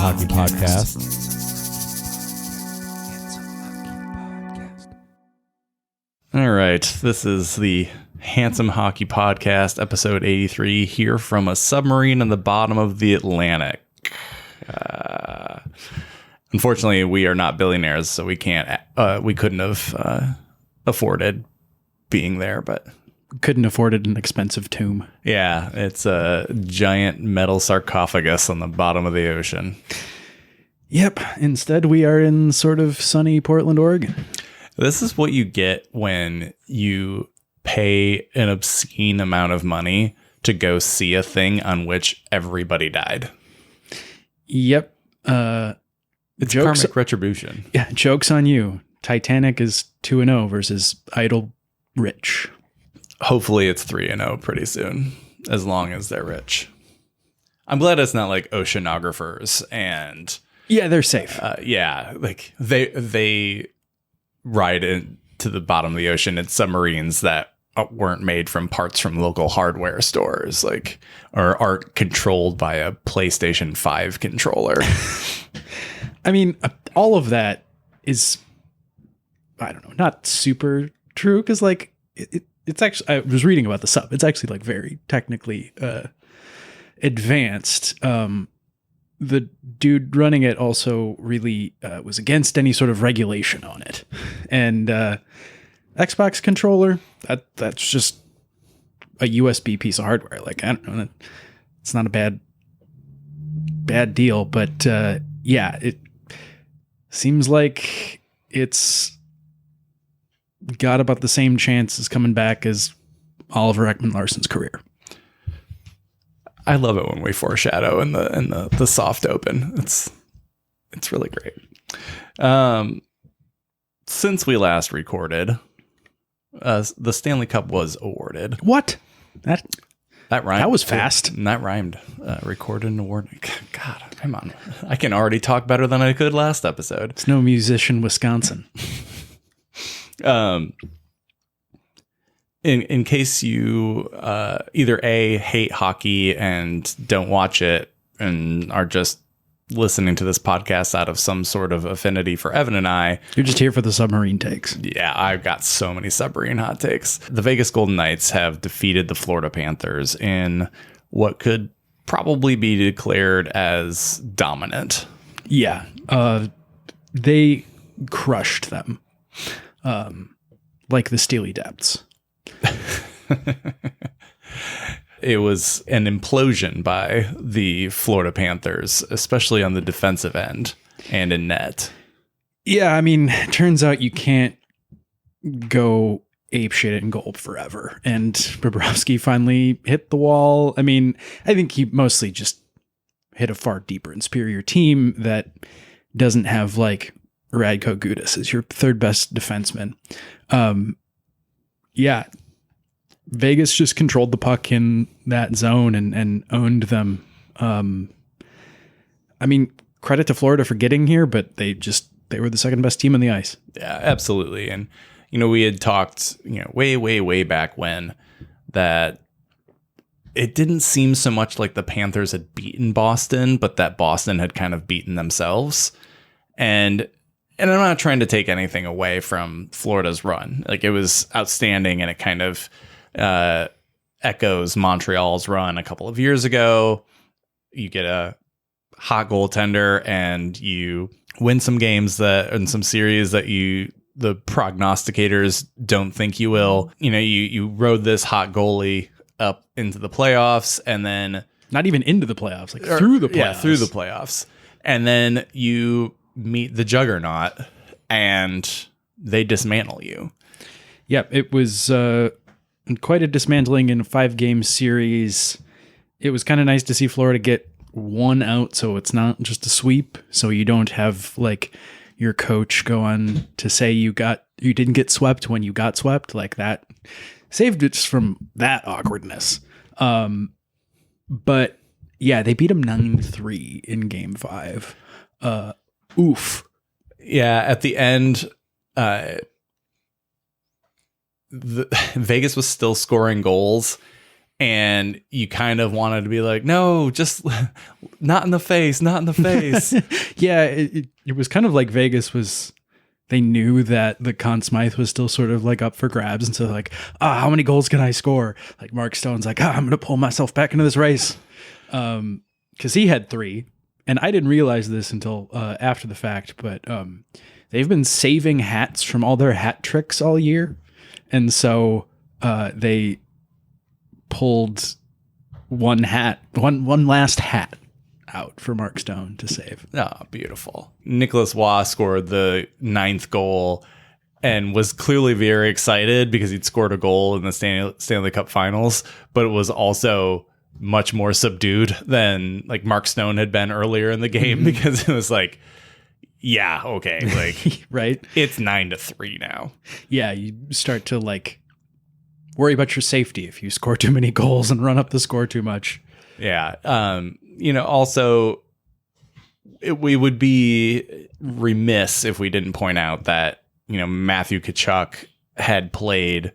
Hockey Podcast. All right, this is the Handsome Hockey Podcast, episode 83, here from a submarine in the bottom of the Atlantic. Unfortunately, we are not billionaires, so we couldn't have afforded being there, but couldn't afford an expensive tomb. Yeah, it's a giant metal sarcophagus on the bottom of the ocean. Yep. Instead, we are in sort of sunny Portland, Oregon. This is what you get when you pay an obscene amount of money to go see a thing on which everybody died. Yep. It's karmic retribution. Yeah, joke's on you. Titanic is 2-0 versus Idle Rich. Hopefully it's 3-0 pretty soon, as long as they're rich. I'm glad it's not like oceanographers and... Yeah, they're safe. Yeah, like they ride into the bottom of the ocean in submarines that weren't made from parts from local hardware stores, like, or aren't controlled by a PlayStation 5 controller. I mean, all of that is, I don't know, not super true, because like it's actually, I was reading about the sub. It's actually like very technically advanced. The dude running it also really was against any sort of regulation on it. And Xbox controller, that's just a USB piece of hardware. Like, I don't know, it's not a bad deal, but yeah, it seems like it's got about the same chances coming back as Oliver Ekman-Larsson's career. I love it when we foreshadow in the soft open. It's really great. Since we last recorded, the Stanley Cup was awarded. What? That rhymed. That was fast. That rhymed. Recorded and awarded. God, come on. I can already talk better than I could last episode. It's no musician, Wisconsin. In case you either A, hate hockey and don't watch it and are just listening to this podcast out of some sort of affinity for Evan and I. You're just here for the submarine takes. Yeah, I've got so many submarine hot takes. The Vegas Golden Knights have defeated the Florida Panthers in what could probably be declared as dominant. Yeah, they crushed them like the Steely Depths. It was an implosion by the Florida Panthers, especially on the defensive end and in net. Yeah, I mean, turns out you can't go apeshit in goal forever. And Bobrovsky finally hit the wall. I mean, I think he mostly just hit a far deeper and superior team that doesn't have like Radko Gudas as your third best defenseman. Yeah. Vegas just controlled the puck in that zone and owned them. I mean, credit to Florida for getting here, but they were the second best team on the ice. Yeah, absolutely. And, we had talked, way back when that it didn't seem so much like the Panthers had beaten Boston, but that Boston had kind of beaten themselves. And I'm not trying to take anything away from Florida's run. Like, it was outstanding, and it kind of echoes Montreal's run a couple of years ago. You get a hot goaltender, and you win some games and some series that the prognosticators don't think you will. You rode this hot goalie up into the playoffs, and then not even into the playoffs, through the playoffs. Yeah, through the playoffs. And then you meet the juggernaut and they dismantle you. Yep, it was quite a dismantling in a 5-game series. It was kind of nice to see Florida get one out, so it's not just a sweep, so you don't have like your coach go on to say you didn't get swept when you got swept. Like, that saved it from that awkwardness. But Yeah, they beat him 9-3 in game 5. Oof. Yeah, at the end, Vegas was still scoring goals, and you kind of wanted to be like, no, just not in the face, not in the face. Yeah, it was kind of like Vegas was, they knew that the Conn Smythe was still sort of like up for grabs. And so like, how many goals can I score? Like Mark Stone's like, I'm going to pull myself back into this race. Cause he had 3, and I didn't realize this until after the fact, but they've been saving hats from all their hat tricks all year. And so they pulled one last hat out for Mark Stone to save. Oh, beautiful. Nicholas Waugh scored the 9th goal and was clearly very excited because he'd scored a goal in the Stanley Cup Finals, but it was also much more subdued than like Mark Stone had been earlier in the game, because it was like, yeah, okay, like right, it's 9-3 now. Yeah, you start to like worry about your safety if you score too many goals and run up the score too much. Yeah. Also, we would be remiss if we didn't point out that, Matthew Tkachuk had played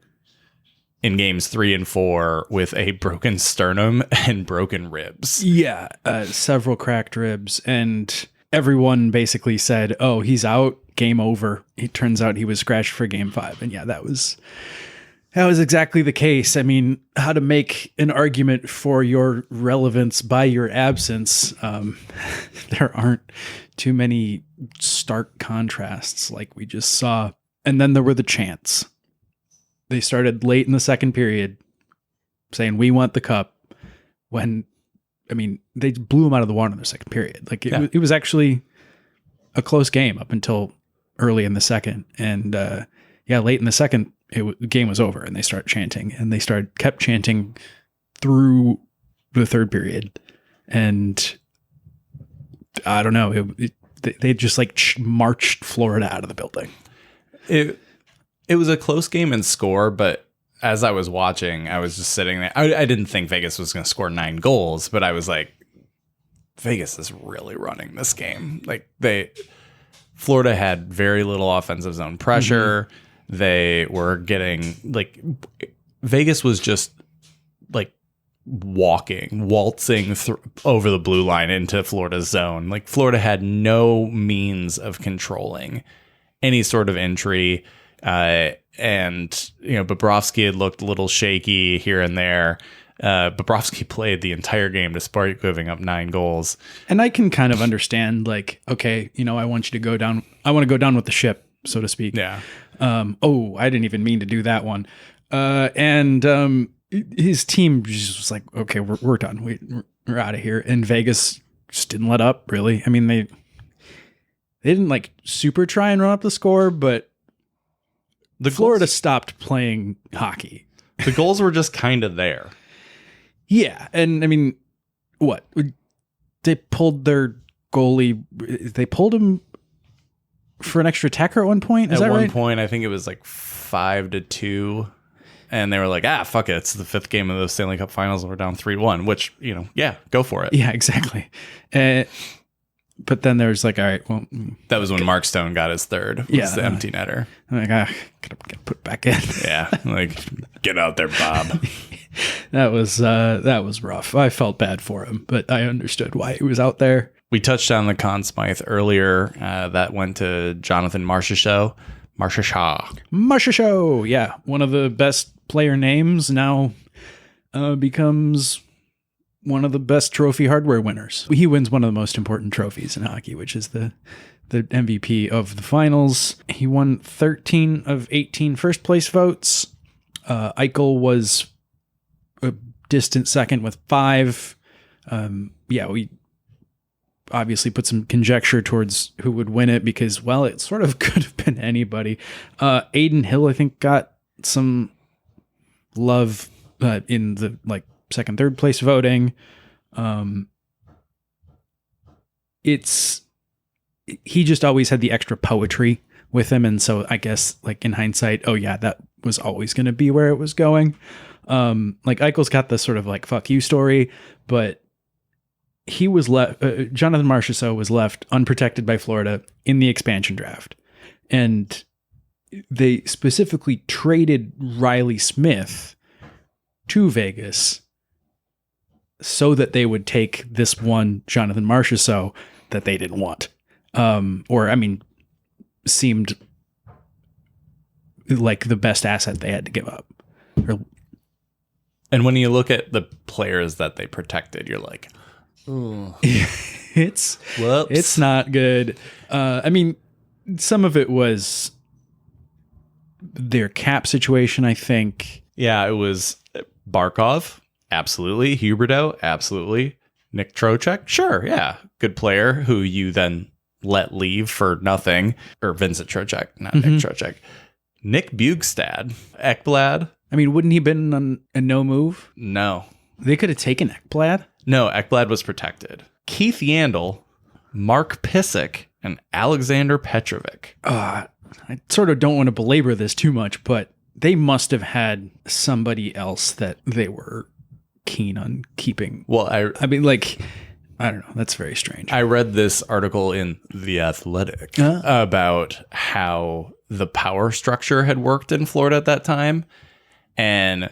in games 3 and 4 with a broken sternum and broken ribs. Yeah, several cracked ribs, and everyone basically said, oh, he's out, game over. It turns out he was scratched for game 5. And yeah, that was exactly the case. I mean, how to make an argument for your relevance by your absence. There aren't too many stark contrasts like we just saw. And then there were the chants. They started late in the second period saying, we want the cup, when, I mean, they blew him out of the water in the second period. Like it was actually a close game up until early in the second. And late in the second, the game was over, and they started chanting, and they kept chanting through the third period. And I don't know, they just like marched Florida out of the building. It was a close game in score, but as I was watching, I was just sitting there. I didn't think Vegas was going to score 9 goals, but I was like, Vegas is really running this game. Like Florida had very little offensive zone pressure. Mm-hmm. They were getting Vegas was just like waltzing over the blue line into Florida's zone. Like Florida had no means of controlling any sort of entry. And Bobrovsky had looked a little shaky here and there. Bobrovsky played the entire game despite giving up 9 goals. And I can kind of understand, like, okay, I want you to go down. I want to go down with the ship, so to speak. Yeah. I didn't even mean to do that one. And his team just was like, okay, we're done. We're out of here. And Vegas just didn't let up, really. I mean, they didn't like super try and run up the score, but Florida stopped playing hockey. The goals were just kind of there. Yeah. And I mean, what? They pulled their goalie. They pulled him for an extra attacker at one point. Is that right? At one point, I think it was like 5-2. And they were like, fuck it. It's the 5th game of the Stanley Cup Finals, and we're down 3-1, which, go for it. Yeah, exactly. But then there's like, all right, well. That was when Mark Stone got his 3rd. Was the empty netter. I'm like, gotta put it back in. Yeah, like, get out there, Bob. That was rough. I felt bad for him, but I understood why he was out there. We touched on the Conn Smythe earlier. That went to Jonathan Marchessault. Marchessault, yeah. One of the best player names now becomes one of the best trophy hardware winners. He wins one of the most important trophies in hockey, which is the MVP of the finals. He won 13 of 18 first place votes. Eichel was a distant second with 5. We obviously put some conjecture towards who would win it because, well, it sort of could have been anybody. Aiden Hill, I think, got some love in the second, third place voting. He just always had the extra poetry with him, and so I guess in hindsight, that was always going to be where it was going. Eichel's got this sort of fuck you story, but he was left. Jonathan Marchessault was left unprotected by Florida in the expansion draft, and they specifically traded Riley Smythe to Vegas so that they would take this one Jonathan Marchessault that they didn't want, seemed like the best asset they had to give up. And when you look at the players that they protected, you're like, ooh. It's not good. Some of it was their cap situation, I think. Yeah, it was Barkov, absolutely. Huberdeau, absolutely. Nick Trocheck, sure, yeah. Good player who you then let leave for nothing. Or Vincent Trocheck, not Nick Trocheck. Nick Bugstad, Ekblad. Wouldn't he been on a no move? No. They could have taken Ekblad? No, Ekblad was protected. Keith Yandel, Mark Pissick, and Alexander Petrovic. I sort of don't want to belabor this too much, but they must have had somebody else that they were keen on keeping. Well, I don't know. That's very strange. I read this article in The Athletic about how the power structure had worked in Florida at that time. And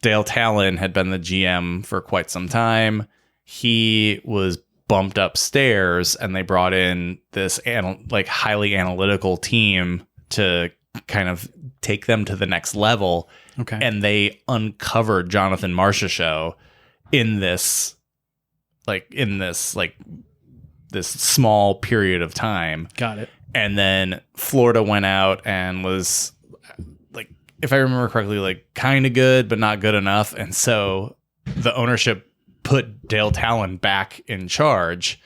Dale Talon had been the GM for quite some time. He was bumped upstairs, and they brought in this highly analytical team to kind of take them to the next level. Okay. And they uncovered Jonathan Marchessault in this small period of time. Got it. And then Florida went out and was, if I remember correctly, kind of good, but not good enough. And so the ownership put Dale Talon back in charge.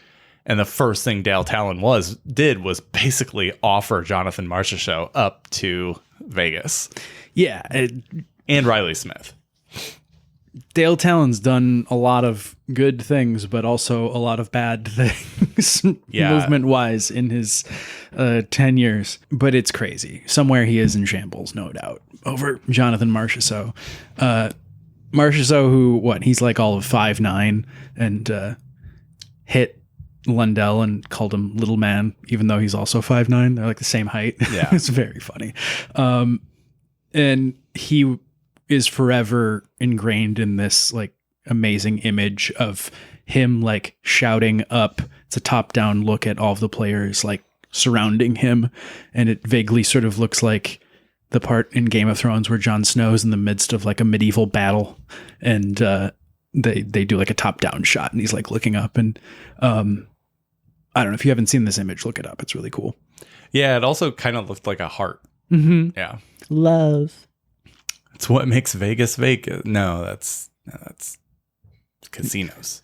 And the first thing Dale Talon did was basically offer Jonathan Marchessault up to Vegas. Yeah. And Riley Smythe. Dale Talon's done a lot of good things, but also a lot of bad things movement-wise in his 10 years. But it's crazy. Somewhere he is in shambles, no doubt, over Jonathan Marchessault. Marchessault, who, he's all of 5'9", and hit Lundell and called him little man, even though he's also 5'9". They're the same height. Yeah. It's very funny. And he is forever ingrained in this amazing image of him shouting up. It's a top-down look at all of the players surrounding him, and it vaguely sort of looks like the part in Game of Thrones where Jon Snow's in the midst of a medieval battle, and they do a top-down shot, and he's looking up, and I don't know if you haven't seen this image, look it up. It's really cool. Yeah, it also kind of looked like a heart. Mm-hmm. Yeah, love. It's what makes Vegas Vegas. No, that's casinos.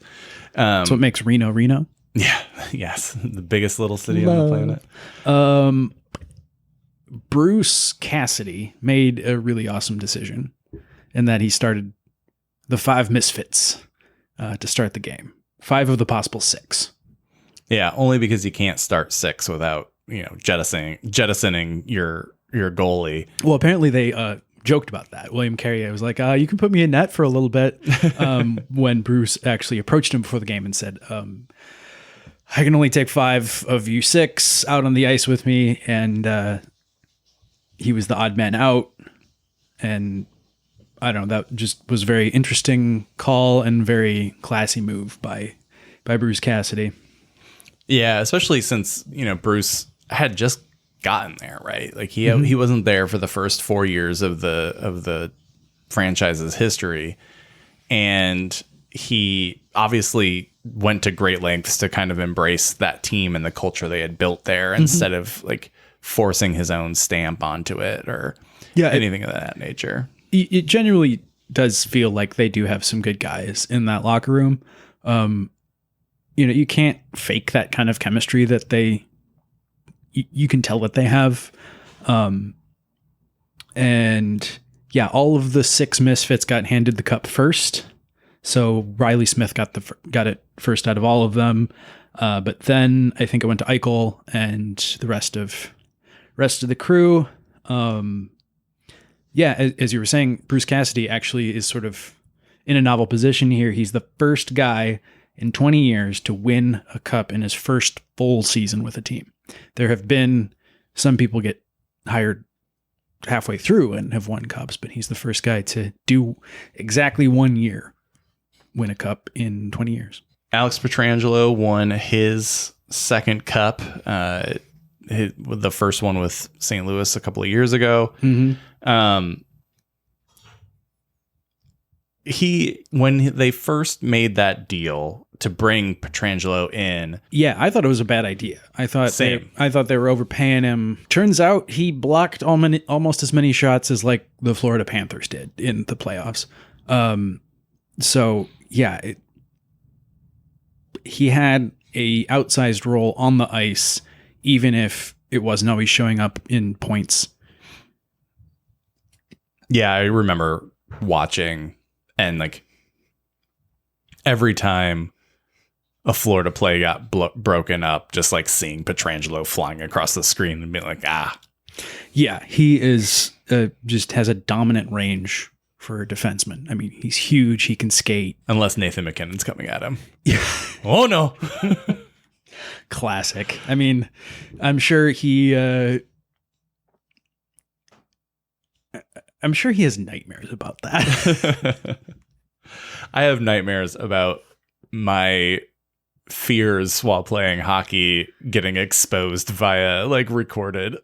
That's what makes Reno Reno. Yeah. Yes. The biggest little city on the planet. Bruce Cassidy made a really awesome decision in that he started the 5 Misfits to start the game. 5 of the possible 6. Yeah. Only because you can't start 6 without, jettisoning your goalie. Well, apparently they, joked about that. William Carrier was like, you can put me in net for a little bit. When Bruce actually approached him before the game and said, I can only take 5 of you 6 out on the ice with me. And he was the odd man out. And I don't know, that just was a very interesting call and very classy move by Bruce Cassidy. Yeah, especially since, Bruce had just gotten there, right? He wasn't there for the first 4 years of the franchise's history, and he obviously went to great lengths to kind of embrace that team and the culture they had built there instead of forcing his own stamp onto it or anything of that nature. It genuinely does feel like they do have some good guys in that locker room. You can't fake that kind of chemistry that you can tell that they have. And yeah, all of the 6 Misfits got handed the cup first. So Riley Smythe got it first out of all of them. But then I think it went to Eichel and the rest of the crew. As you were saying, Bruce Cassidy actually is sort of in a novel position here. He's the first guy in 20 years to win a cup in his first full season with a team. There have been some people get hired halfway through and have won cups, but he's the first guy to do exactly 1 year, win a cup in 20 years. Alex Pietrangelo won his second cup, the first one with St. Louis a couple of years ago. Mm-hmm. When they first made that deal to bring Pietrangelo in. Yeah, I thought it was a bad idea. I thought they were overpaying him. Turns out he blocked almost as many shots as like the Florida Panthers did in the playoffs. So yeah, he had a outsized role on the ice, even if it wasn't always showing up in points. Yeah, I remember watching, and like every time a Florida play got broken up, just like seeing Pietrangelo flying across the screen and being like, Yeah, he is just has a dominant range for a defenseman. I mean, he's huge. He can skate. Unless Nathan McKinnon's coming at him. Oh, no. Classic. I mean, I'm sure he has nightmares about that. I have nightmares about my fears while playing hockey getting exposed via like recorded.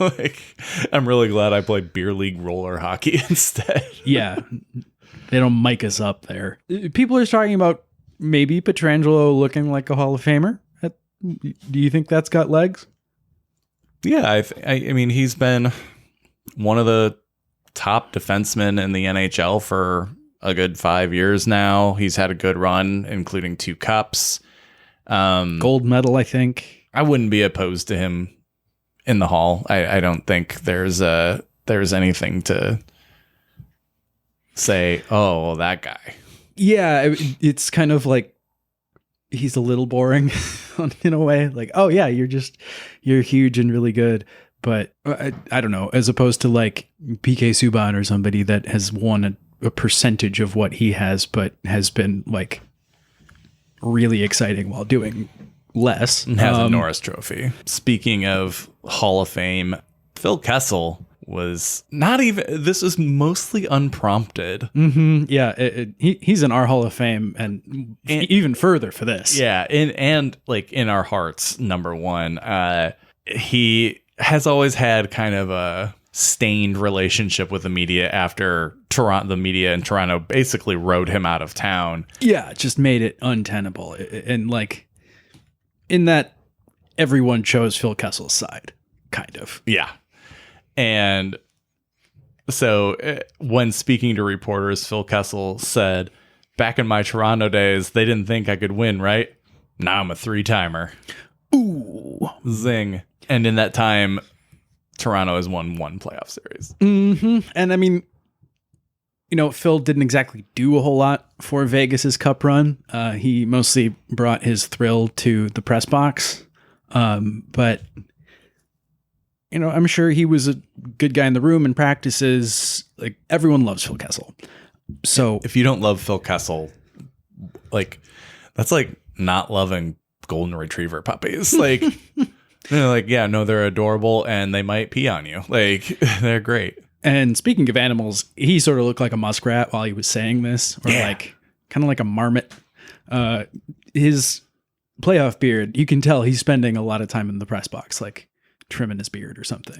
Like, I'm really glad I play beer league roller hockey instead. Yeah, they don't mic us up there. People are talking about maybe Pietrangelo looking like a Hall of Famer. Do you think that's got legs? Yeah, I mean, he's been one of the top defensemen in the NHL for a good 5 years now. He's had a good run, including 2 cups. Gold medal, I think. I wouldn't be opposed to him in the Hall. I don't think there's anything to say, oh, well, that guy. Yeah, it's kind of like he's a little boring in a way. Like, oh, yeah, you're huge and really good. But I don't know, as opposed to like PK Subban or somebody that has won a percentage of what he has, but has been like really exciting while doing less. And has a Norris Trophy. Speaking of Hall of Fame, Phil Kessel was not even, this is mostly unprompted. Mm-hmm. Yeah, he's in our Hall of Fame and even further for this. Yeah, and like in our hearts, number one. He has always had kind of a stained relationship with the media after the media in Toronto basically rode him out of town. Yeah, just made it untenable. And like in that, everyone chose Phil Kessel's side, kind of. Yeah. And so when speaking to reporters, Phil Kessel said, back in my Toronto days, they didn't think I could win, right? Now I'm a 3-timer. Ooh. Zing. And in that time, Toronto has won 1 playoff series. Mm-hmm. And I mean, you know, Phil didn't exactly do a whole lot for Vegas's cup run. He mostly brought his thrill to the press box. But, you know, I'm sure he was a good guy in the room and practices. Like, everyone loves Phil Kessel. So if you don't love Phil Kessel, like, that's like not loving golden retriever puppies. Like, they're like, yeah, no, they're adorable and they might pee on you. Like, they're great. And speaking of animals, he sort of looked like a muskrat while he was saying this, or like kind of like a marmot. His playoff beard, you can tell he's spending a lot of time in the press box, like trimming his beard or something.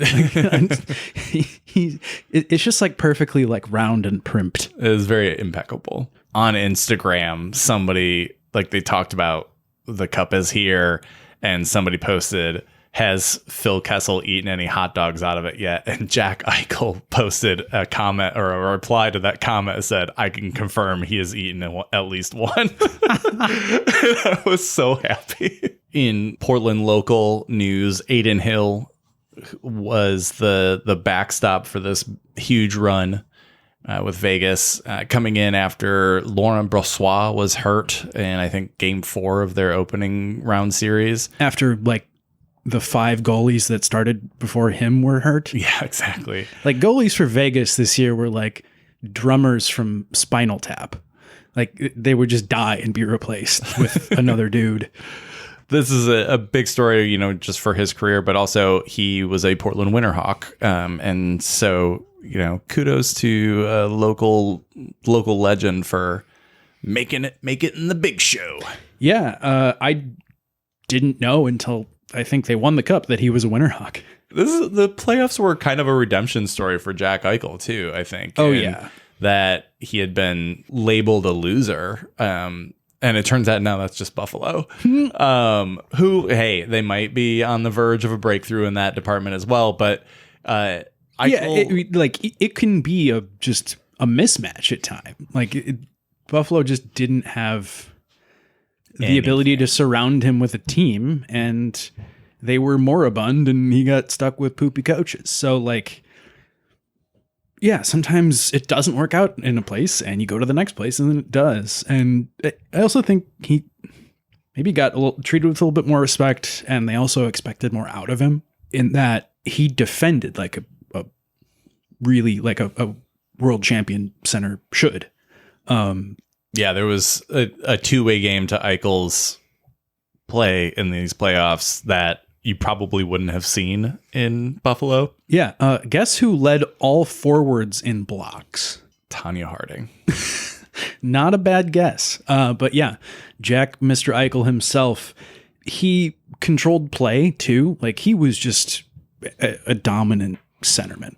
It's just like perfectly like round and primped. It was very impeccable. On Instagram, somebody, like, they talked about the cup is here, and somebody posted, has Phil Kessel eaten any hot dogs out of it yet? And Jack Eichel posted a comment or a reply to that comment that said, I can confirm he has eaten at least one. I was so happy. In Portland local news, Aiden Hill was the backstop for this huge run with Vegas, coming in after Laurent Brossoit was hurt in, I think, game 4 of their opening round series. After like the 5 goalies that started before him were hurt. Yeah, exactly. Like, goalies for Vegas this year were like drummers from Spinal Tap. Like they would just die and be replaced with another dude. This is a big story, just for his career, but also he was a Portland Winterhawk. And so, kudos to a local legend for make it in the big show. Yeah. I didn't know until I think they won the cup that he was a Winterhawk. The playoffs were kind of a redemption story for Jack Eichel too, I think. Oh, yeah. That he had been labeled a loser. And it turns out now that's just Buffalo, who, hey, they might be on the verge of a breakthrough in that department as well. But Eichel, it can be just a mismatch at time. Like Buffalo just didn't have the ability to surround him with a team, and they were moribund, and he got stuck with poopy coaches. So sometimes it doesn't work out in a place and you go to the next place and then it does. And I also think he maybe got treated with a little bit more respect, and they also expected more out of him in that he defended like a world champion center should. There was a two-way game to Eichel's play in these playoffs that you probably wouldn't have seen in Buffalo. Yeah. Guess who led all forwards in blocks? Tanya Harding. Not a bad guess. But yeah, Jack, Mr. Eichel himself, he controlled play too. Like he was just a dominant centerman.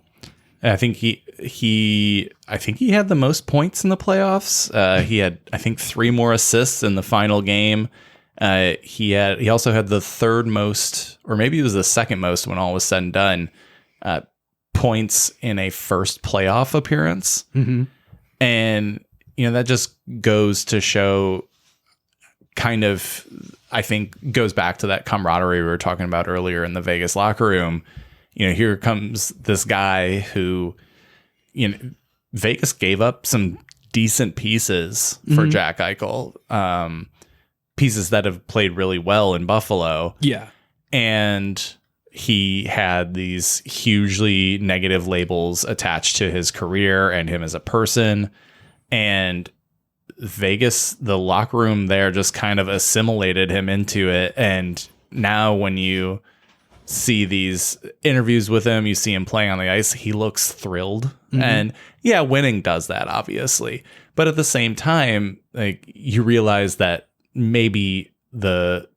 I think he had the most points in the playoffs. He had, I think, 3 more assists in the final game. He also had the third most, or maybe it was the second most when all was said and done, points in a first playoff appearance. Mm-hmm. And, that just goes to show kind of, I think, goes back to that camaraderie we were talking about earlier in the Vegas locker room. Here comes this guy who, Vegas gave up some decent pieces for Jack Eichel. Pieces that have played really well in Buffalo. Yeah. And he had these hugely negative labels attached to his career and him as a person. And Vegas, the locker room there just kind of assimilated him into it. And now when you see these interviews with him, you see him playing on the ice, he looks thrilled. Mm-hmm. And yeah, winning does that, obviously. But at the same time, you realize that maybe the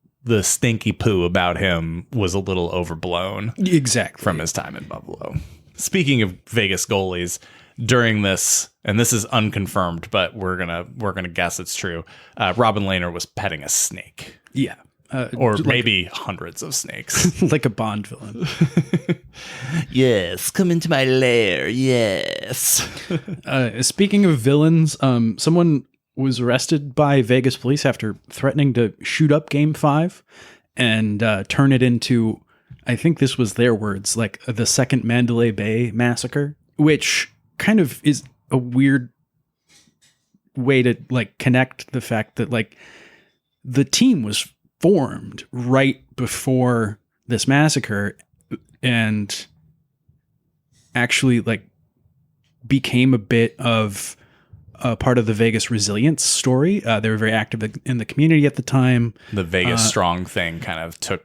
stinky poo about him was a little overblown. Exactly. From his time in Buffalo. Speaking of Vegas goalies, during this, and this is unconfirmed, but we're gonna guess it's true, Robin Lehner was petting a snake. Yeah. Or maybe hundreds of snakes. Like a Bond villain. Yes, come into my lair, yes. Speaking of villains, someone was arrested by Vegas police after threatening to shoot up Game 5 and turn it into, I think this was their words, like the second Mandalay Bay massacre, which kind of is a weird way to connect the fact that the team was formed right before this massacre and actually became a bit of part of the Vegas resilience story. They were very active in the community at the time. The Vegas Strong thing kind of took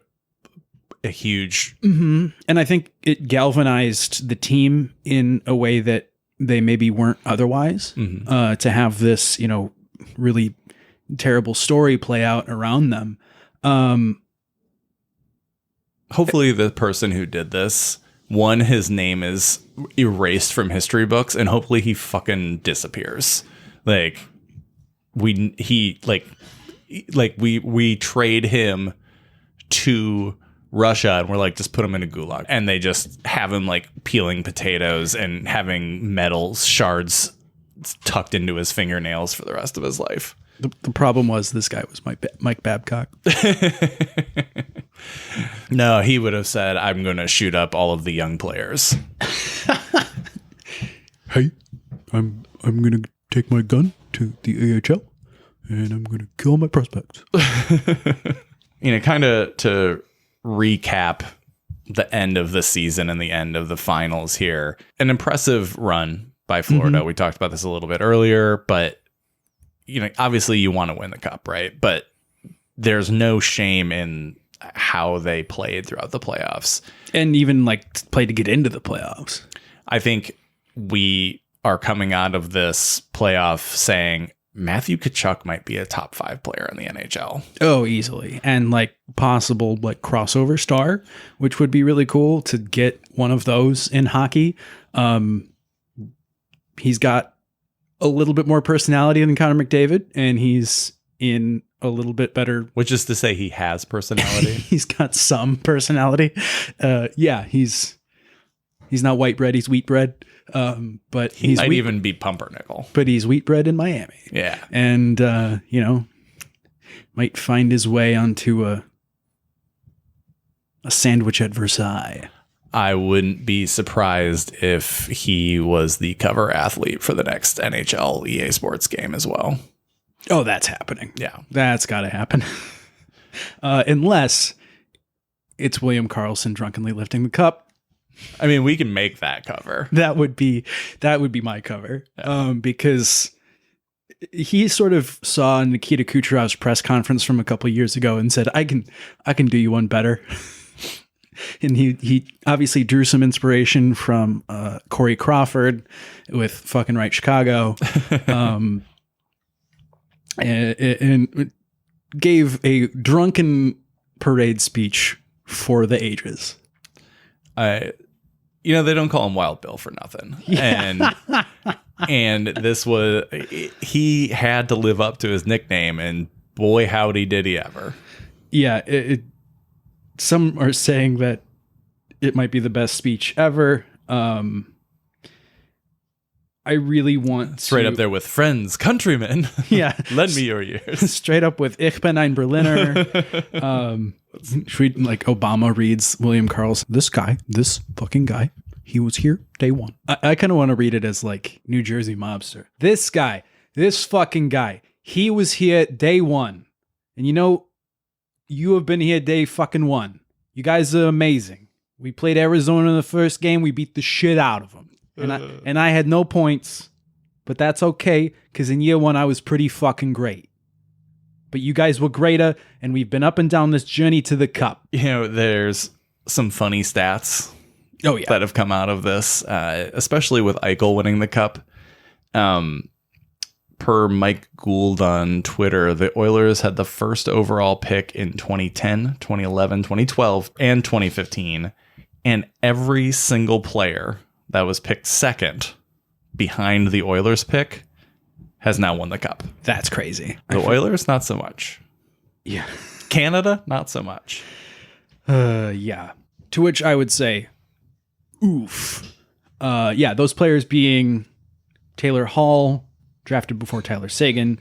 a huge... Mm-hmm. And I think it galvanized the team in a way that they maybe weren't otherwise. Mm-hmm. To have this, really terrible story play out around them. Hopefully the person who did this, his name is erased from history books, and hopefully he fucking disappears. We trade him to Russia, and we're just put him in a gulag, and they just have him peeling potatoes and having metal shards tucked into his fingernails for the rest of his life. The problem was this guy was Mike Babcock. No, he would have said, "I'm going to shoot up all of the young players." Hey, I'm going to take my gun to the AHL and I'm going to kill my prospects. Kind of to recap the end of the season and the end of the finals here. An impressive run by Florida. Mm-hmm. We talked about this a little bit earlier, but obviously you want to win the cup, right? But there's no shame in how they played throughout the playoffs. And even like play to get into the playoffs. I think we are coming out of this playoff saying Matthew Tkachuk might be a top 5 player in the NHL. Oh, easily. And like possible like crossover star, which would be really cool to get one of those in hockey. He's got a little bit more personality than Connor McDavid, and he's in a little bit better. Which is to say he has personality. He's got some personality. Yeah, he's not white bread, he's wheat bread. But he might even be pumpernickel. But he's wheat bread in Miami. Yeah. And, might find his way onto a sandwich at Versailles. I wouldn't be surprised if he was the cover athlete for the next NHL EA Sports game as well. Oh, that's happening. Yeah. That's got to happen. Unless it's William Karlsson drunkenly lifting the cup. I mean, we can make that cover. That would be my cover. Yeah. Because he sort of saw Nikita Kucherov's press conference from a couple of years ago and said, I can do you one better. And he obviously drew some inspiration from Corey Crawford with fucking Right Chicago. And gave a drunken parade speech for the ages. They don't call him Wild Bill for nothing. Yeah. And this was, he had to live up to his nickname, and boy, howdy did he ever. Yeah. Some are saying that it might be the best speech ever. I really want straight up there with friends, countrymen. Yeah. Lend me your ears. Straight up with Ich bin ein Berliner. Like Obama reads William Karlsson. This fucking guy, he was here day one. I kind of want to read it as like New Jersey mobster. This fucking guy, he was here day one. And you have been here day fucking one. You guys are amazing. We played Arizona in the first game. We beat the shit out of them. And I had no points, but that's okay, because in year one, I was pretty fucking great. But you guys were greater, and we've been up and down this journey to the cup. There's some funny stats that have come out of this, especially with Eichel winning the cup. Per Mike Gould on Twitter, the Oilers had the first overall pick in 2010, 2011, 2012, and 2015. And every single player that was picked second behind the Oilers pick has now won the cup. That's crazy. The Oilers, not so much. Yeah. Canada, not so much. Yeah. To which I would say, oof. Yeah, those players being Taylor Hall, drafted before Tyler Seguin,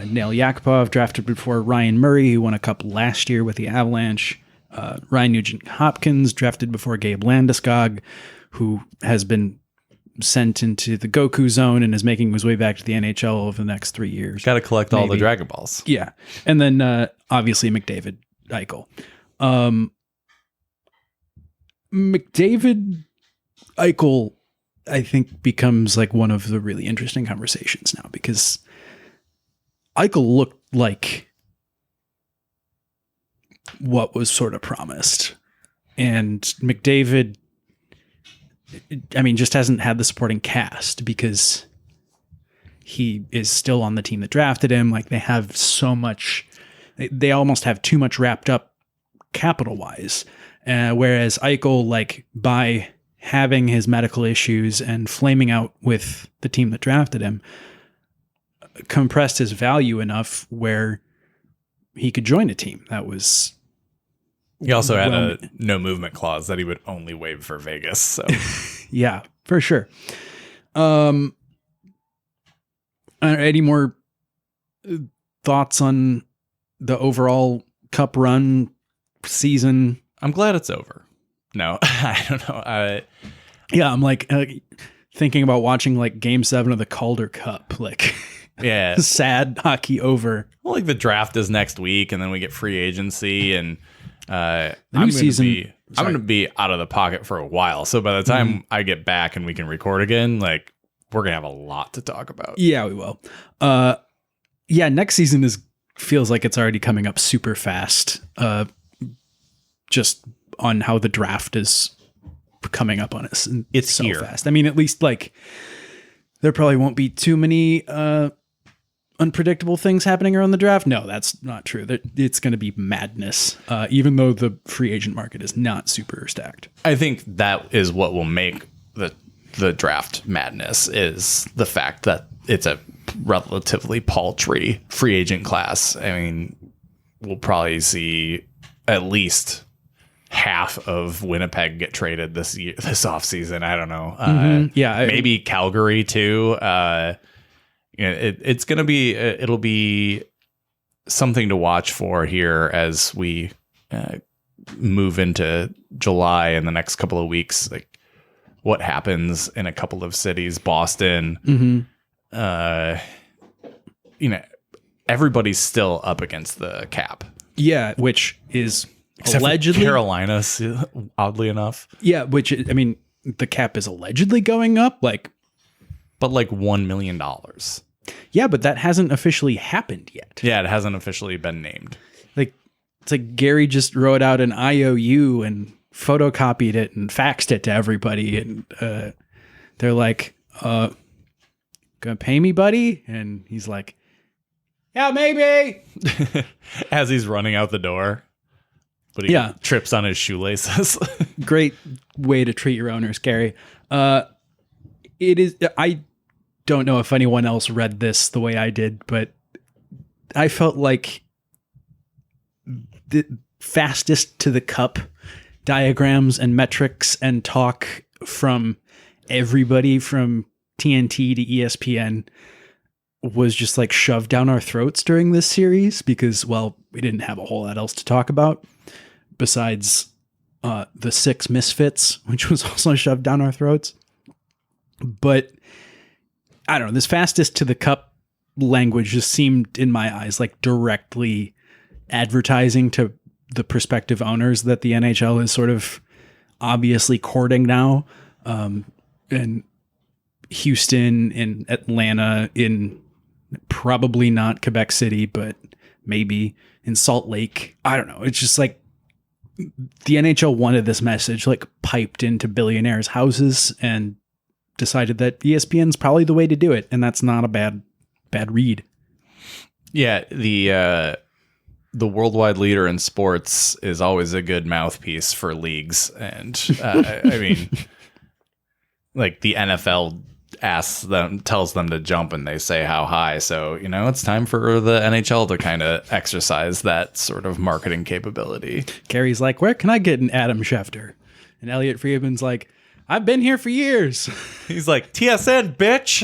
Nail Yakupov, drafted before Ryan Murray, who won a cup last year with the Avalanche, Ryan Nugent-Hopkins, drafted before Gabe Landeskog, who has been sent into the Goku zone and is making his way back to the NHL over the next 3 years. Got to collect all the Dragon Balls. Yeah. And then obviously McDavid, Eichel. McDavid, Eichel, I think becomes like one of the really interesting conversations now, because Eichel looked like what was sort of promised. And McDavid, I mean, just hasn't had the supporting cast because he is still on the team that drafted him. Like, they have so much, they almost have too much wrapped up capital wise. Whereas Eichel, like, by having his medical issues and flaming out with the team that drafted him, compressed his value enough where he could join a team that was. He also had a no movement clause that he would only waive for Vegas. So yeah, for sure. Any more thoughts on the overall cup run season? I'm glad it's over. No, I don't know. Yeah, I'm like thinking about watching like Game 7 of the Calder Cup. Like, yeah, sad hockey over. Well, like the draft is next week, and then we get free agency, and the new season. I'm going to be out of the pocket for a while. So by the time I get back and we can record again, like, we're going to have a lot to talk about. Yeah, we will. Yeah, next season feels like it's already coming up super fast. Just on how the draft is coming up on us. And it's so here. Fast. I mean, at least like there probably won't be too many unpredictable things happening around the draft. No, that's not true. It's going to be madness, even though the free agent market is not super stacked. I think that is what will make the draft madness, is the fact that it's a relatively paltry free agent class. I mean, we'll probably see at least half of Winnipeg get traded this offseason. I don't know. Maybe Calgary too. It's going to be, it'll be something to watch for here as we move into July in the next couple of weeks. Like what happens in a couple of cities, Boston, everybody's still up against the cap. Yeah. Which is except allegedly for Carolina, oddly enough. Yeah. Which, I mean, the cap is allegedly going up but like $1 million. Yeah, but that hasn't officially happened yet. Yeah, it hasn't officially been named. Like, it's like Gary just wrote out an IOU and photocopied it and faxed it to everybody. And they're like, gonna pay me, buddy? And he's like, yeah, maybe. As he's running out the door. But he trips on his shoelaces. Great way to treat your owners, Gary. It is. I don't know if anyone else read this the way I did, but I felt like the fastest to the cup diagrams and metrics and talk from everybody from TNT to ESPN was just like shoved down our throats during this series because, well, we didn't have a whole lot else to talk about besides the 6 Misfits, which was also shoved down our throats. But I don't know, this fastest to the cup language just seemed in my eyes like directly advertising to the prospective owners that the NHL is sort of obviously courting now. And Houston and Atlanta, in probably not Quebec City, but maybe in Salt Lake. I don't know. It's just like the NHL wanted this message like piped into billionaires' houses and decided that ESPN's probably the way to do it, and that's not a bad read. Yeah, the worldwide leader in sports is always a good mouthpiece for leagues, and I mean, like the NFL tells them to jump, and they say how high. So it's time for the NHL to kind of exercise that sort of marketing capability. Gary's like, "Where can I get an Adam Schefter?" And Elliot Friedman's like, "I've been here for years." He's like, "TSN, bitch."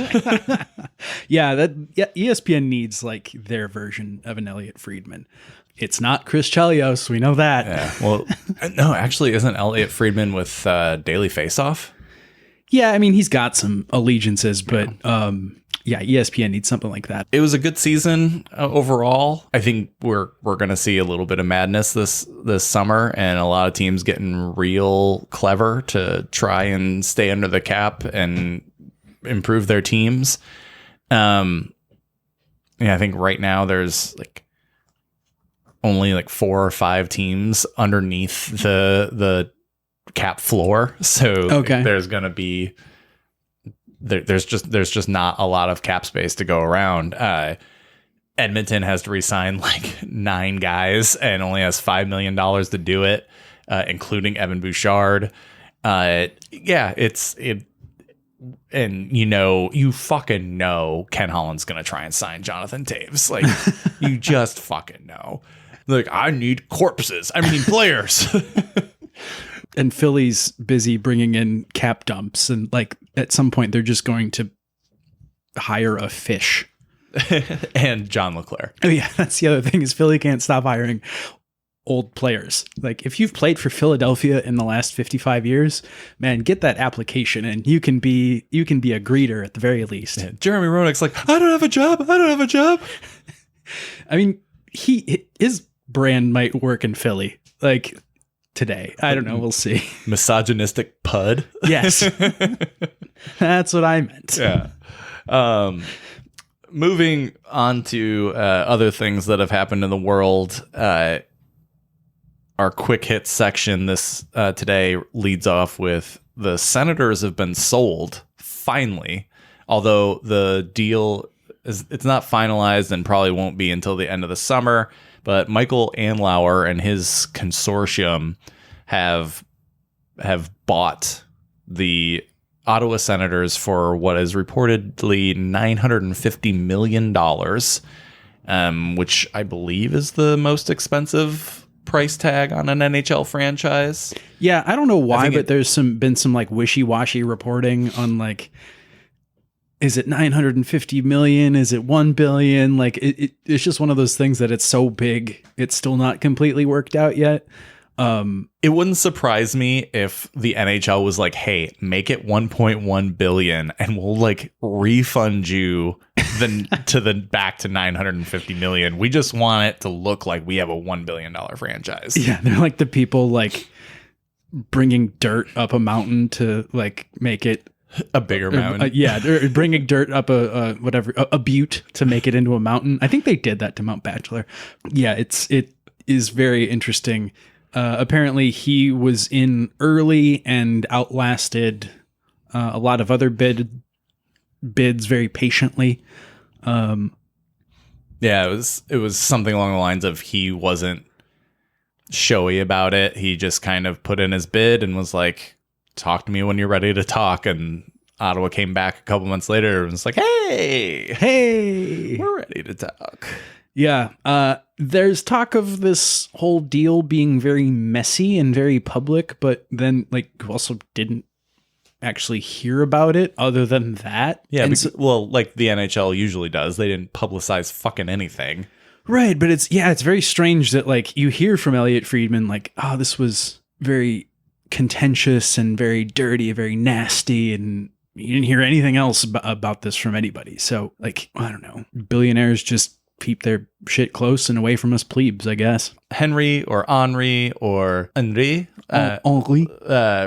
ESPN needs like their version of an Elliot Friedman. It's not Chris Chelios. We know that. Yeah. Well, no, actually, isn't Elliot Friedman with Daily Faceoff? Yeah, I mean, he's got some allegiances, but ESPN needs something like that. It was a good season overall. I think we're going to see a little bit of madness this summer, and a lot of teams getting real clever to try and stay under the cap and improve their teams. I think right now there's like only like 4 or 5 teams underneath the cap floor, so there's going to be there's just not a lot of cap space to go around. Edmonton has to re-sign like 9 guys and only has $5 million to do it, including Evan Bouchard. And you fucking know Ken Holland's gonna try and sign Jonathan Taves. Like you just fucking know. Like, I need players. And Philly's busy bringing in cap dumps, and like at some point they're just going to hire a fish. And John LeClaire. Oh yeah, that's the other thing, is Philly can't stop hiring old players. Like if you've played for Philadelphia in the last 55 years, man, get that application and you can be a greeter at the very least. Yeah, Jeremy Roenick's like, I don't have a job. I mean, his brand might work in Philly. Like today. I don't know. We'll see. Misogynistic pud. Yes. That's what I meant. Yeah. moving on to other things that have happened in the world, our quick hits section this today leads off with the Senators have been sold finally, although the deal it's not finalized and probably won't be until the end of the summer. But Michael Andlauer and his consortium have bought the Ottawa Senators for what is reportedly $950 million, which I believe is the most expensive price tag on an NHL franchise. Yeah, I don't know why, but there's been some like wishy-washy reporting on like, is it 950 million? Is it 1 billion? Like it's just one of those things that it's so big, it's still not completely worked out yet. It wouldn't surprise me if the NHL was like, hey, make it 1.1 billion and we'll like refund you back to 950 million. We just want it to look like we have a $1 billion franchise. Yeah. They're like the people like bringing dirt up a mountain to like make it a bigger mountain. They're bringing dirt up a butte to make it into a mountain. I think they did that to Mount Bachelor. Yeah. It is very interesting. Apparently he was in early and outlasted a lot of other bids very patiently. Yeah, it was something along the lines of he wasn't showy about it. He just kind of put in his bid and was like, talk to me when you're ready to talk. And Ottawa came back a couple months later and was like, hey, we're ready to talk. Yeah. There's talk of this whole deal being very messy and very public, but then like you also didn't actually hear about it other than that. Yeah. Like the NHL usually does. They didn't publicize fucking anything. Right. But it's very strange that like you hear from Elliot Friedman, like, oh, this was very contentious and very dirty, very nasty. And you didn't hear anything else about this from anybody. So like, I don't know, billionaires just keep their shit close and away from us plebes, I guess. Henry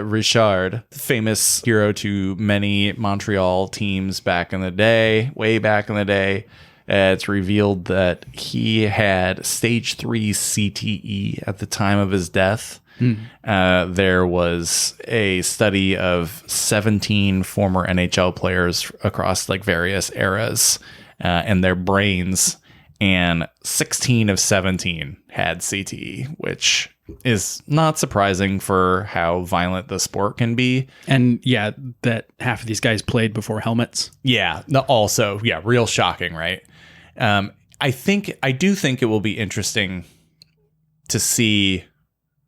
Richard, famous hero to many Montreal teams back in the day, way back in the day. It's revealed that he had stage 3 CTE at the time of his death. There was a study of 17 former NHL players across like various eras and their brains. And 16 of 17 had CTE, which is not surprising for how violent the sport can be. And yeah, that half of these guys played before helmets. Yeah. Also, yeah, real shocking, right? I do think it will be interesting to see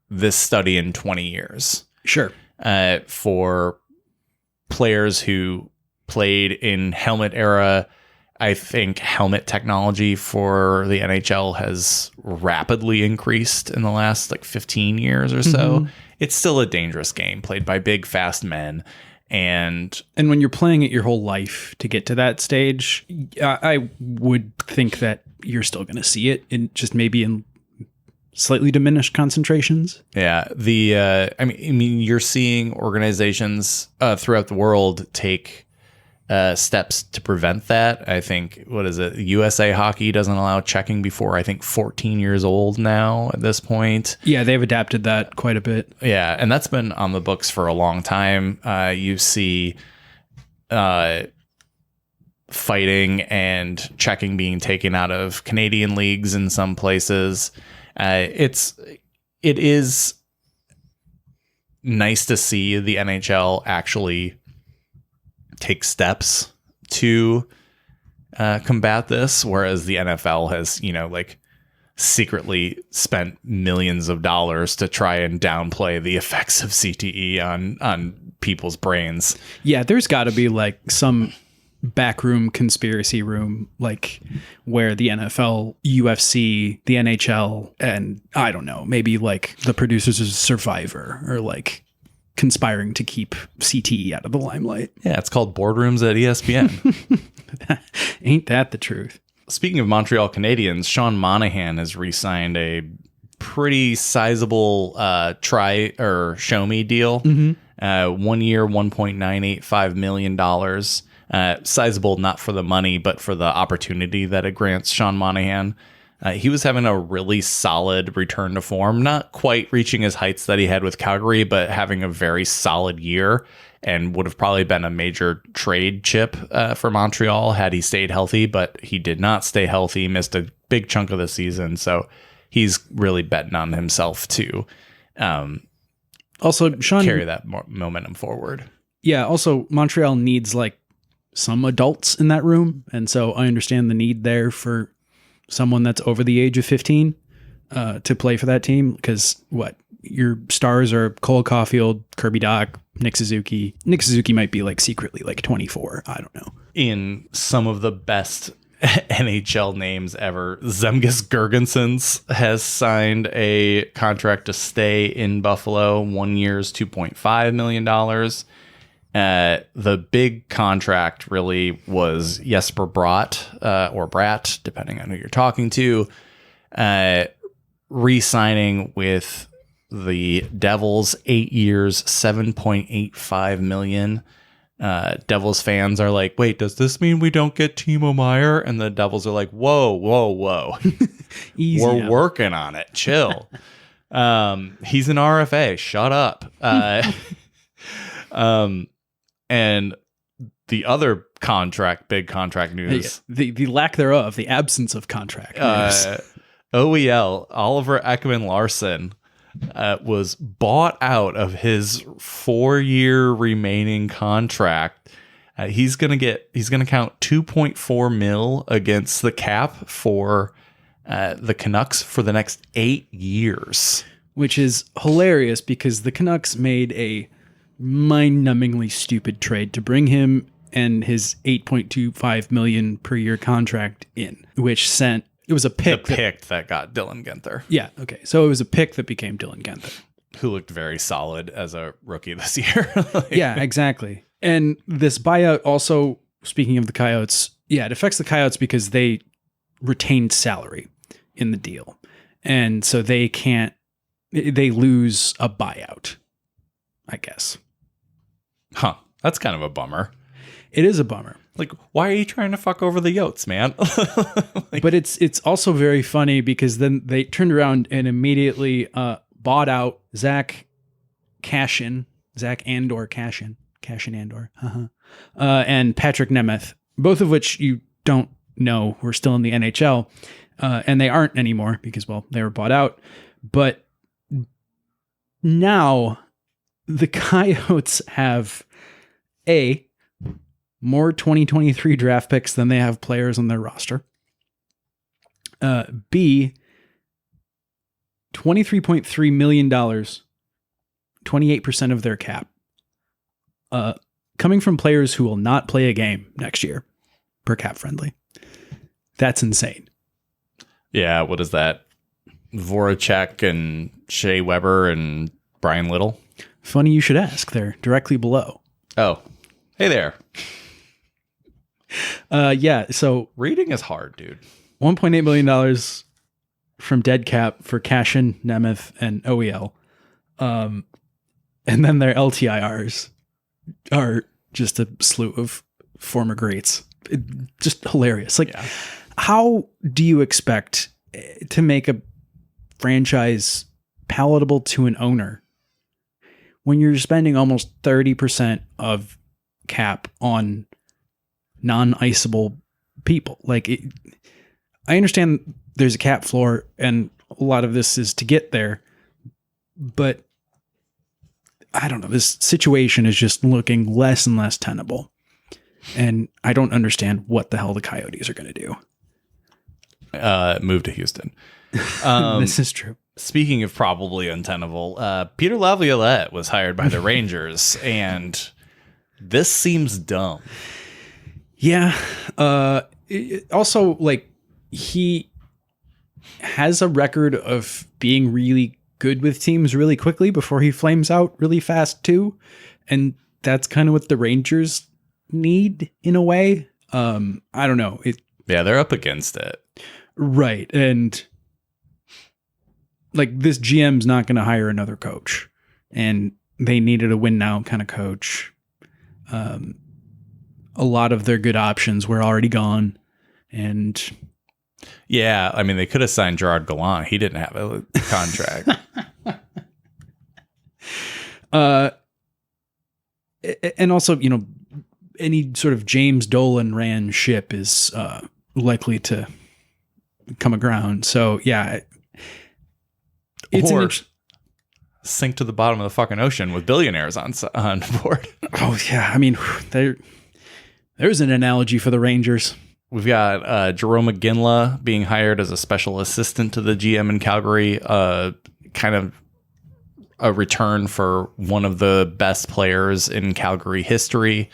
this study in 20 years. Sure. For players who played in helmet era. I think helmet technology for the NHL has rapidly increased in the last like 15 years or so. Mm-hmm. It's still a dangerous game played by big, fast men. And when you're playing it your whole life to get to that stage, I would think that you're still going to see it in just maybe in slightly diminished concentrations. Yeah. I mean, you're seeing organizations throughout the world take steps to prevent that. I think, USA Hockey doesn't allow checking before, I think, 14 years old now at this point. Yeah, they've adapted that quite a bit. Yeah, and that's been on the books for a long time. You see fighting and checking being taken out of Canadian leagues in some places. It is nice to see the NHL actually take steps to combat this, whereas the NFL has, secretly spent millions of dollars to try and downplay the effects of CTE on people's brains. Yeah, there's got to be like some backroom conspiracy room, like where the NFL, UFC, the NHL, and I don't know, maybe like the producers of Survivor or like conspiring to keep CTE out of the limelight. Yeah, it's called boardrooms at ESPN. Ain't that the truth? Speaking of Montreal Canadiens, Sean Monahan has re-signed a pretty sizable show me deal. Mm-hmm. 1 year, $1.985 million. Sizable not for the money, but for the opportunity that it grants Sean Monahan. He was having a really solid return to form, not quite reaching his heights that he had with Calgary, but having a very solid year, and would have probably been a major trade chip for Montreal had he stayed healthy, but he did not stay healthy, missed a big chunk of the season. So he's really betting on himself to also Sean carry that momentum forward. Yeah. Also, Montreal needs like some adults in that room. And so I understand the need there for someone that's over the age of 15 to play for that team. Because your stars are Cole Caulfield, Kirby Dach, Nick Suzuki. Nick Suzuki might be like secretly like 24. I don't know. In some of the best NHL names ever, Zemgus Girgensons has signed a contract to stay in Buffalo, 1 year's $2.5 million. The big contract really was Jesper Bratt, or Bratt, depending on who you're talking to, re-signing with the Devils, 8 years, $7.85 million. Devils fans are like, wait, does this mean we don't get Timo Meier? And the Devils are like, whoa. Easy We're now. working on it. Chill. He's an RFA. Shut up. And the other big contract news. The lack thereof, the absence of contract news. OEL, Oliver Ekman-Larsson, was bought out of his 4-year remaining contract. He's gonna count 2.4 mil against the cap for the Canucks for the next 8 years, which is hilarious because the Canucks made a mind-numbingly stupid trade to bring him and his $8.25 million per year contract in, which sent. It was a pick. The pick that got Dylan Guenther. Yeah, okay. So it was a pick that became Dylan Guenther. Who looked very solid as a rookie this year. Yeah, exactly. And this buyout also, speaking of the Coyotes, it affects the Coyotes because they retained salary in the deal. And so they lose a buyout, I guess. Huh. That's kind of a bummer. It is a bummer. Like, why are you trying to fuck over the Yotes, man? But it's also very funny because then they turned around and immediately bought out Zach Andor, and Patrick Nemeth, both of which you don't know were still in the NHL, and they aren't anymore because, well, they were bought out. But now the Coyotes have more 2023 draft picks than they have players on their roster. B, $23.3 million, 28% of their cap, coming from players who will not play a game next year per cap friendly. That's insane. Yeah, what is that? Voracek and Shea Weber and Brian Little? Funny you should ask. They're directly below. Oh, hey there. So reading is hard, dude. $1.8 million from dead cap for Cashin, Nemeth, and OEL. And then their LTIRs are just a slew of former greats. Just hilarious. Like, How do you expect to make a franchise palatable to an owner when you're spending almost 30% of cap on non-iceable people? I understand there's a cap floor and a lot of this is to get there, but I don't know. This situation is just looking less and less tenable. And I don't understand what the hell the Coyotes are going to do. Move to Houston. This is true. Speaking of probably untenable, Peter Laviolette was hired by the Rangers, and this seems dumb. Yeah. Also, he has a record of being really good with teams really quickly before he flames out really fast too. And that's kind of what the Rangers need in a way. I don't know. They're up against it. Right. And this GM's not going to hire another coach, and they needed a win now kind of coach. a lot of their good options were already gone. And yeah, I mean, they could have signed Gerard Gallant. He didn't have a contract. And also, any sort of James Dolan ran ship is likely to come aground. So yeah, it's or sink to the bottom of the fucking ocean with billionaires on board. Oh yeah, I mean, there's an analogy for the Rangers. We've got Jerome McGinley being hired as a special assistant to the GM in Calgary, kind of a return for one of the best players in Calgary history.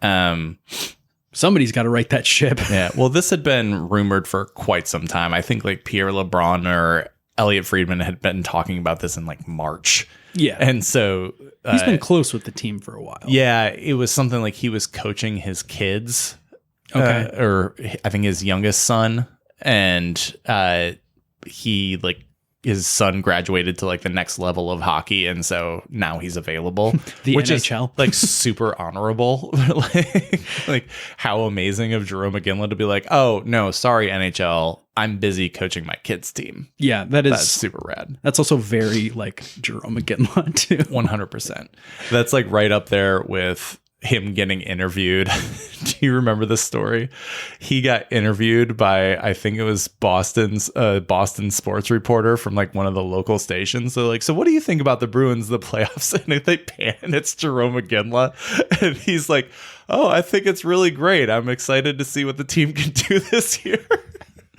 Somebody's got to right that ship. Yeah, well, this had been rumored for quite some time. I think like Pierre LeBrun or Elliot Friedman had been talking about this in like March. Yeah. And so he's been close with the team for a while. Yeah, it was something like he was coaching his kids. Okay. Or I think his youngest son, and he like his son graduated to like the next level of hockey, and so now he's available. Which NHL. Is like super honorable. like how amazing of Jerome McGinley to be like, oh no, sorry NHL, I'm busy coaching my kids team. Yeah, that's super rad. That's also very like Jerome McGinley too. 100%. That's like right up there with him getting interviewed. Do you remember this story? He got interviewed by, I think it was Boston sports reporter from like one of the local stations. They're like, so what do you think about the Bruins, the playoffs? And they pan, it's Jerome McGinley. And he's like, oh, I think it's really great. I'm excited to see what the team can do this year.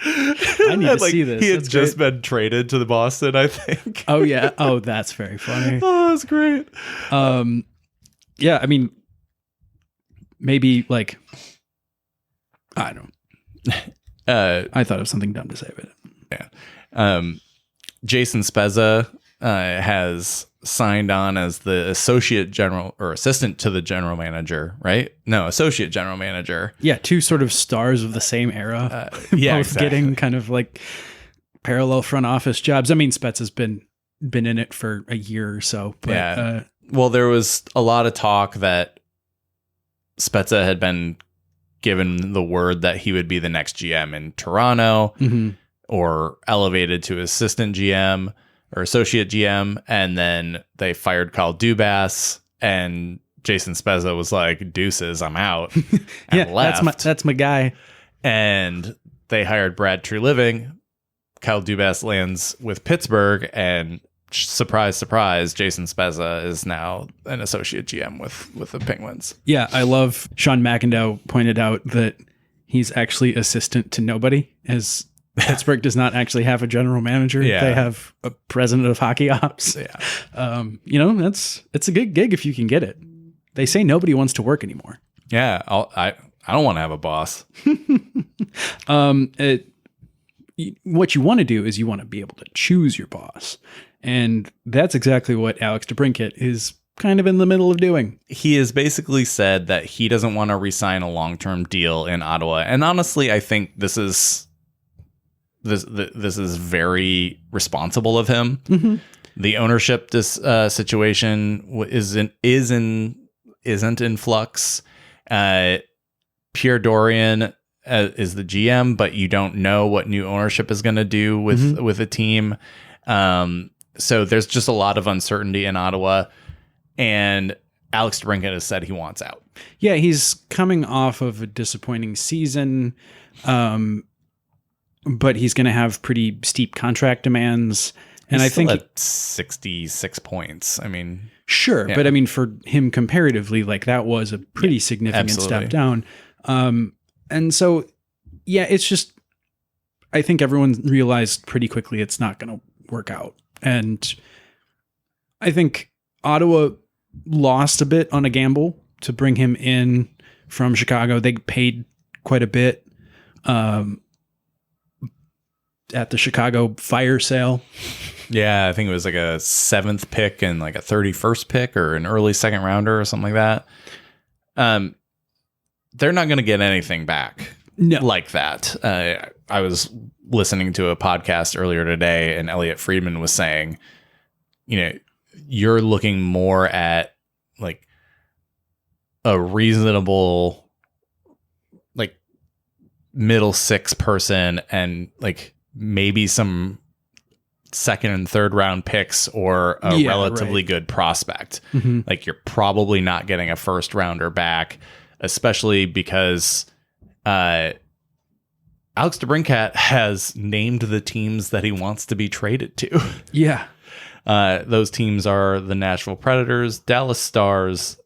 I need to see this. He had just been traded to the Boston, I think. Oh yeah. Oh, that's very funny. Oh, that's great. Yeah, I mean, maybe like, I don't know. I thought of something dumb to say, but yeah. Jason Spezza has signed on as the associate general or assistant to the general manager, right? No, associate general manager. Yeah, two sort of stars of the same era. Yeah, both exactly. Getting kind of like parallel front office jobs. I mean, Spezza's been in it for a year or so. But, yeah. Well, there was a lot of talk that Spezza had been given the word that he would be the next GM in Toronto, or elevated to assistant GM or associate GM, and then they fired Kyle Dubas, and Jason Spezza was like, deuces, I'm out. And left. That's my guy. And they hired Brad Treliving. Kyle Dubas lands with Pittsburgh, and surprise, surprise, Jason Spezza is now an associate GM with the Penguins. Yeah, I love Sean McIndoe pointed out that he's actually assistant to nobody, as Pittsburgh does not actually have a general manager. Yeah. They have a president of hockey ops. Yeah. It's a good gig if you can get it. They say nobody wants to work anymore. Yeah, I don't want to have a boss. What you want to do is you want to be able to choose your boss. And that's exactly what Alex DeBrincat is kind of in the middle of doing. He has basically said that he doesn't want to re-sign a long-term deal in Ottawa. And honestly, I think this is very responsible of him. Mm-hmm. The ownership situation isn't in flux. Pierre Dorian is the GM, but you don't know what new ownership is going to do with a team. So there's just a lot of uncertainty in Ottawa, and Alex DeBrincat has said he wants out. Yeah, he's coming off of a disappointing season, but he's going to have pretty steep contract demands. And He's I think at 66 points. I mean, sure, yeah. but I mean, for him comparatively, like that was a pretty significant step down. And so, yeah, it's just, I think everyone realized pretty quickly it's not going to work out. And I think Ottawa lost a bit on a gamble to bring him in from Chicago. They paid quite a bit at the Chicago fire sale. Yeah, I think it was like a 7th pick and like a 31st pick or an early second rounder or something like that. They're not going to get anything back like that. I was listening to a podcast earlier today, and Elliot Friedman was saying, you're looking more at like a reasonable middle six person and like maybe some second and third round picks or a relatively good prospect. Like you're probably not getting a first rounder back, especially because Alex DeBrincat has named the teams that he wants to be traded to. Yeah. Those teams are the Nashville Predators, Dallas Stars,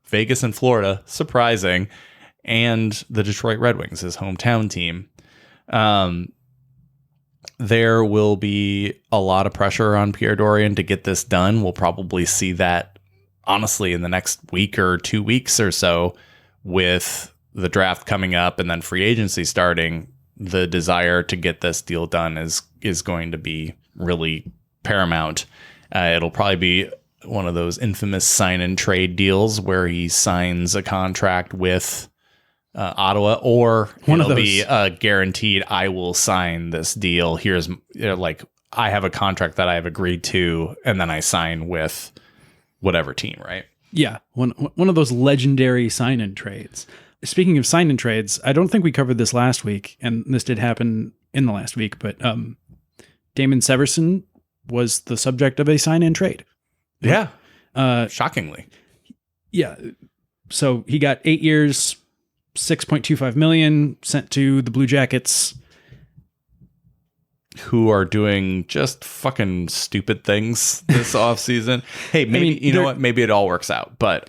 Vegas and Florida, surprising, and the Detroit Red Wings, his hometown team. There will be a lot of pressure on Pierre Dorion to get this done. We'll probably see that, honestly, in the next week or 2 weeks or so, with the draft coming up and then free agency starting. The desire to get this deal done is going to be really paramount. It'll probably be one of those infamous sign and trade deals where he signs a contract with Ottawa, or it'll be guaranteed, I will sign this deal. Here's like, I have a contract that I have agreed to, and then I sign with whatever team, right? Yeah. One of those legendary sign and trades. Speaking of sign and trades, I don't think we covered this last week, and this did happen in the last week, but Damon Severson was the subject of a sign and trade. Yeah. Shockingly. Yeah. So he got 8 years, $6.25 million sent to the Blue Jackets, who are doing just fucking stupid things this offseason. Hey, maybe you know what? Maybe it all works out, but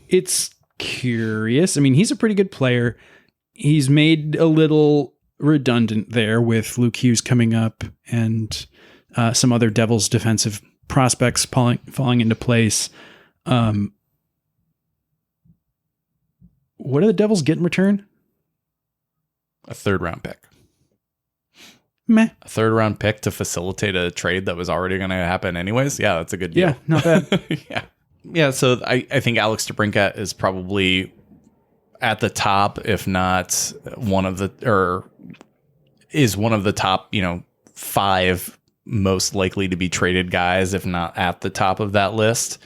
it's curious. I mean, he's a pretty good player. He's made a little redundant there with Luke Hughes coming up and some other Devils defensive prospects falling into place. What do the Devils get in return? A third round pick. Meh. A third round pick to facilitate a trade that was already going to happen anyways. Yeah, that's a good deal. Yeah, not bad. Yeah. Yeah, so I think Alex DeBrincat is probably at the top, if not one of the top, 5 most likely to be traded guys, if not at the top of that list.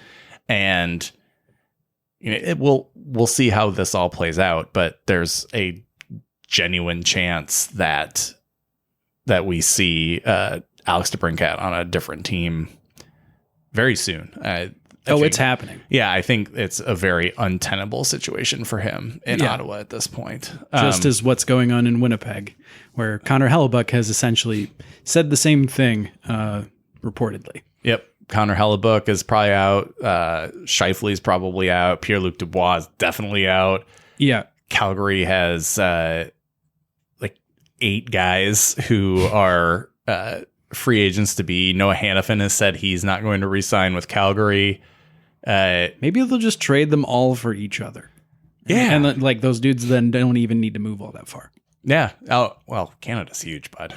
And we'll see how this all plays out, but there's a genuine chance that we see Alex DeBrincat on a different team very soon. It's happening. Yeah, I think it's a very untenable situation for him in Ottawa at this point. Just as what's going on in Winnipeg, where Connor Hellebuck has essentially said the same thing, reportedly. Yep. Connor Hellebuck is probably out. Scheifele's probably out. Pierre-Luc Dubois is definitely out. Yeah. Calgary has 8 guys who are free agents to be. Noah Hannafin has said he's not going to re-sign with Calgary. Maybe they'll just trade them all for each other. Yeah. And like those dudes then don't even need to move all that far. Yeah. Oh, well, Canada's huge, bud.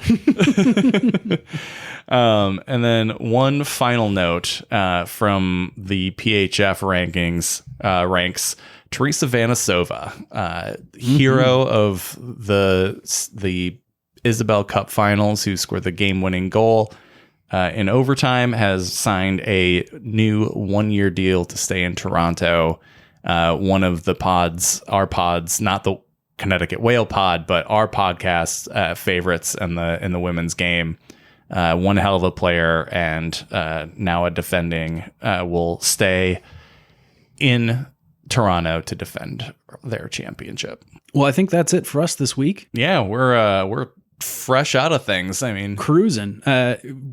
And then one final note from the PHF ranks Teresa Vanasova, hero of the Isabel Cup Finals, who scored the game-winning goal in overtime, has signed a new 1-year deal to stay in Toronto. One of the pods, our pods, not the Connecticut Whale Pod, but our podcast favorites in the women's game. One hell of a player, and now a defending, will stay in Toronto to defend their championship. Well, I think that's it for us this week. Yeah, we're fresh out of things. I mean, cruising.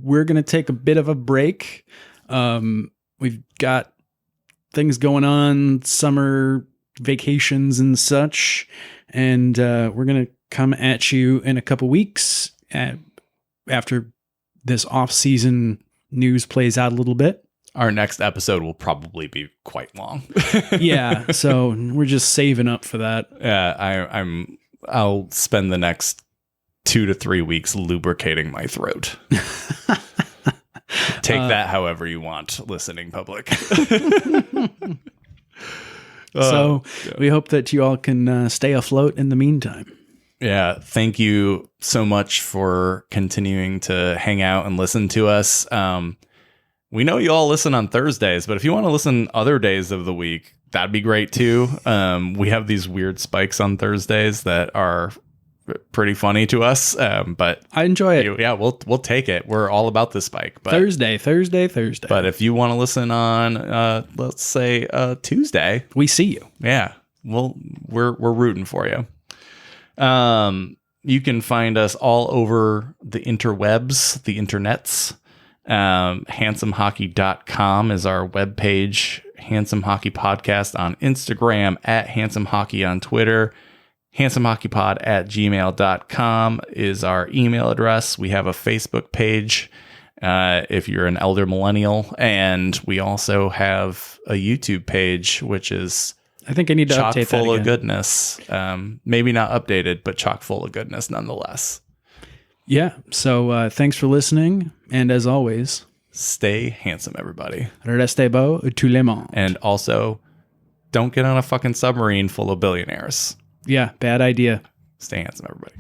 We're gonna take a bit of a break. We've got things going on, summer vacations and such, and we're gonna come at you in a couple weeks after this off-season news plays out a little bit. Our next episode will probably be quite long. Yeah, so we're just saving up for that. Yeah, I'll spend the next 2 to 3 weeks lubricating my throat. Take that however you want, listening public. So we hope that you all can stay afloat in the meantime. Yeah, thank you so much for continuing to hang out and listen to us. We know you all listen on Thursdays, but if you want to listen other days of the week, that'd be great too. We have these weird spikes on Thursdays that are pretty funny to us, but I enjoy it. Yeah, we'll take it. We're all about the spike. But Thursday. But if you want to listen on, let's say Tuesday, we see you. Yeah, we're rooting for you. You can find us all over the interwebs, the internets. handsomehockey.com is our webpage. Handsome Hockey Podcast on Instagram, at Handsome Hockey on Twitter. handsomehockeypod@gmail.com is our email address. We have a Facebook page if you're an elder millennial, and we also have a YouTube page, which is I think I need to chock update full that of goodness. Maybe not updated, but chock full of goodness nonetheless. Yeah. So thanks for listening, and as always, stay handsome, everybody. Restez beau, tout le monde. And also, don't get on a fucking submarine full of billionaires. Yeah, bad idea. Stay handsome, everybody.